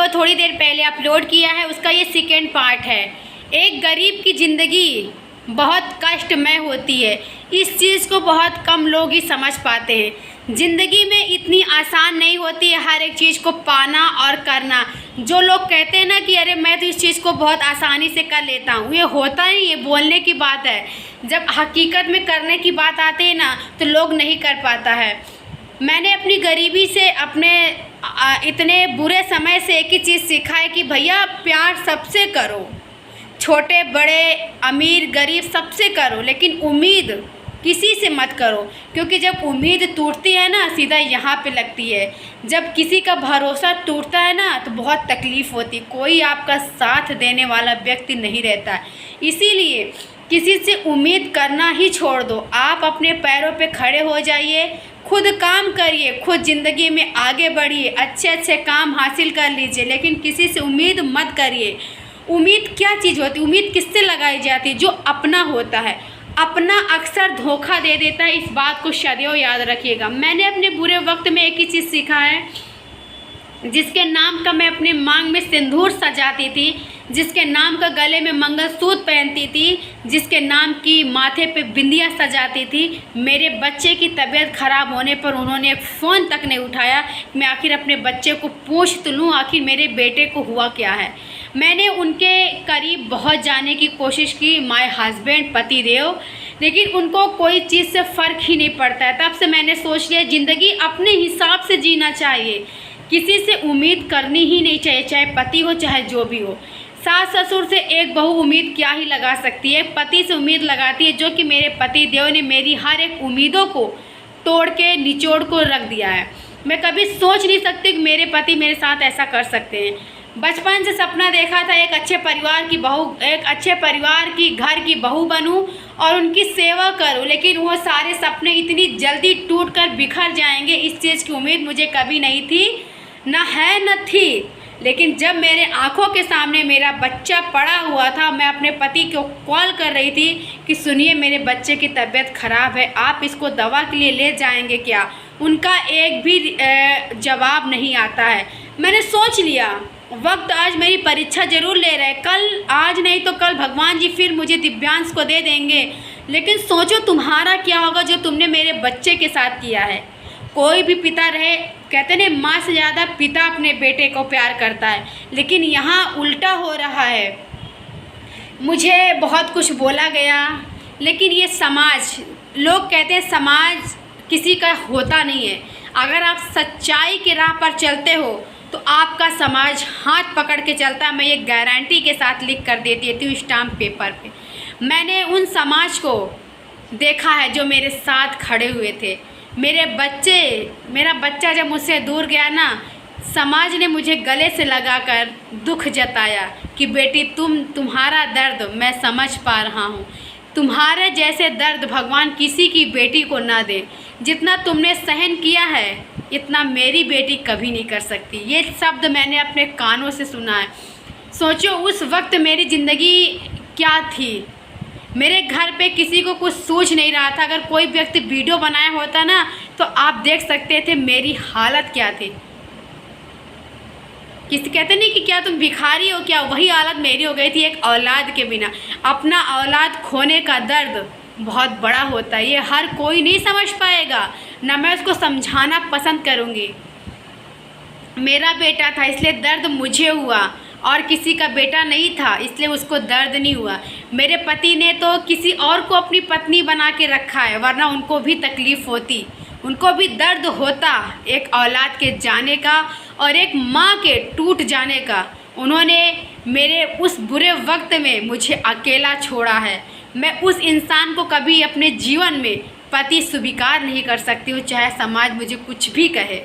Video थोड़ी देर पहले upload किया है, उसका ये सेकेंड पार्ट है। एक गरीब की ज़िंदगी बहुत कष्टमय होती है। इस चीज़ को बहुत कम लोग ही समझ पाते हैं। ज़िंदगी में इतनी आसान नहीं होती है हर एक चीज़ को पाना और करना। जो लोग कहते हैं ना कि अरे मैं तो इस चीज़ को बहुत आसानी से कर लेता हूँ, ये होता नहीं, ये बोलने की बात है। जब हकीकत में करने की बात आती है ना तो लोग नहीं कर पाता है। मैंने अपनी गरीबी से, अपने इतने बुरे समय से एक ही चीज़ सीखा है कि भैया प्यार सबसे करो, छोटे बड़े अमीर गरीब सबसे करो, लेकिन उम्मीद किसी से मत करो। क्योंकि जब उम्मीद टूटती है ना सीधा यहाँ पे लगती है। जब किसी का भरोसा टूटता है ना तो बहुत तकलीफ़ होती, कोई आपका साथ देने वाला व्यक्ति नहीं रहता। इसीलिए किसी से उम्मीद करना ही छोड़ दो। आप अपने पैरों पे खड़े हो जाइए, खुद काम करिए, खुद ज़िंदगी में आगे बढ़िए, अच्छे अच्छे काम हासिल कर लीजिए, लेकिन किसी से उम्मीद मत करिए। उम्मीद क्या चीज़ होती है? उम्मीद किससे लगाई जाती है? जो अपना होता है। अपना अक्सर धोखा दे देता है, इस बात को सदैव याद रखिएगा। मैंने अपने बुरे वक्त में एक ही चीज़ सीखा है, जिसके नाम का मैं अपने मांग में सिंदूर सजाती थी, जिसके नाम का गले में मंगलसूत्र पहनती थी, जिसके नाम की माथे पे बिंदिया सजाती थी, मेरे बच्चे की तबीयत ख़राब होने पर उन्होंने फ़ोन तक नहीं उठाया। मैं आखिर अपने बच्चे को पूछ तो लूँ आखिर मेरे बेटे को हुआ क्या है। मैंने उनके करीब बहुत जाने की कोशिश की, माय हस्बैंड पति देव, लेकिन उनको कोई चीज़ से फ़र्क ही नहीं पड़ता है। तब से मैंने सोच लिया ज़िंदगी अपने हिसाब से जीना चाहिए, किसी से उम्मीद करनी ही नहीं चाहिए, चाहे पति हो चाहे जो भी हो। सास ससुर से एक बहू उम्मीद क्या ही लगा सकती है, पति से उम्मीद लगाती है, जो कि मेरे पति देव ने मेरी हर एक उम्मीदों को तोड़ के निचोड़ को रख दिया है। मैं कभी सोच नहीं सकती कि मेरे पति मेरे साथ ऐसा कर सकते हैं। बचपन से सपना देखा था एक अच्छे परिवार की बहू, एक अच्छे परिवार की घर की बहू बनूं और उनकी सेवा करूं, लेकिन वो सारे सपने इतनी जल्दी टूट कर बिखर जाएंगे, इस चीज़ की उम्मीद मुझे कभी नहीं थी, न है न थी। लेकिन जब मेरे आंखों के सामने मेरा बच्चा पड़ा हुआ था, मैं अपने पति को कॉल कर रही थी कि सुनिए मेरे बच्चे की तबीयत ख़राब है, आप इसको दवा के लिए ले जाएंगे क्या? उनका एक भी जवाब नहीं आता है। मैंने सोच लिया वक्त आज मेरी परीक्षा ज़रूर ले रहे, कल आज नहीं तो कल भगवान जी फिर मुझे दिव्यांश को दे देंगे, लेकिन सोचो तुम्हारा क्या होगा जो तुमने मेरे बच्चे के साथ किया है। कोई भी पिता रहे, कहते हैं माँ से ज़्यादा पिता अपने बेटे को प्यार करता है, लेकिन यहाँ उल्टा हो रहा है। मुझे बहुत कुछ बोला गया, लेकिन ये समाज, लोग कहते हैं समाज किसी का होता नहीं है। अगर आप सच्चाई की राह पर चलते हो तो आपका समाज हाथ पकड़ के चलता है। मैं ये गारंटी के साथ लिख कर देती हूँ स्टाम्प पेपर पे। मैंने उन समाज को देखा है जो मेरे साथ खड़े हुए थे। मेरा बच्चा जब मुझसे दूर गया ना, समाज ने मुझे गले से लगाकर दुख जताया कि बेटी तुम्हारा दर्द मैं समझ पा रहा हूँ, तुम्हारे जैसे दर्द भगवान किसी की बेटी को ना दे। जितना तुमने सहन किया है इतना मेरी बेटी कभी नहीं कर सकती। ये शब्द मैंने अपने कानों से सुना है। सोचो उस वक्त मेरी ज़िंदगी क्या थी। मेरे घर पे किसी को कुछ सूझ नहीं रहा था। अगर कोई व्यक्ति वीडियो बनाया होता ना तो आप देख सकते थे मेरी हालत क्या थी। किसी कहते नहीं कि क्या तुम भिखारी हो क्या, वही हालत मेरी हो गई थी एक औलाद के बिना। अपना औलाद खोने का दर्द बहुत बड़ा होता है, ये हर कोई नहीं समझ पाएगा, ना मैं उसको समझाना पसंद करूँगी। मेरा बेटा था इसलिए दर्द मुझे हुआ, और किसी का बेटा नहीं था इसलिए उसको दर्द नहीं हुआ। मेरे पति ने तो किसी और को अपनी पत्नी बना के रखा है, वरना उनको भी तकलीफ़ होती, उनको भी दर्द होता एक औलाद के जाने का और एक माँ के टूट जाने का। उन्होंने मेरे उस बुरे वक्त में मुझे अकेला छोड़ा है। मैं उस इंसान को कभी अपने जीवन में पति स्वीकार नहीं कर सकती हूँ, चाहे समाज मुझे कुछ भी कहे।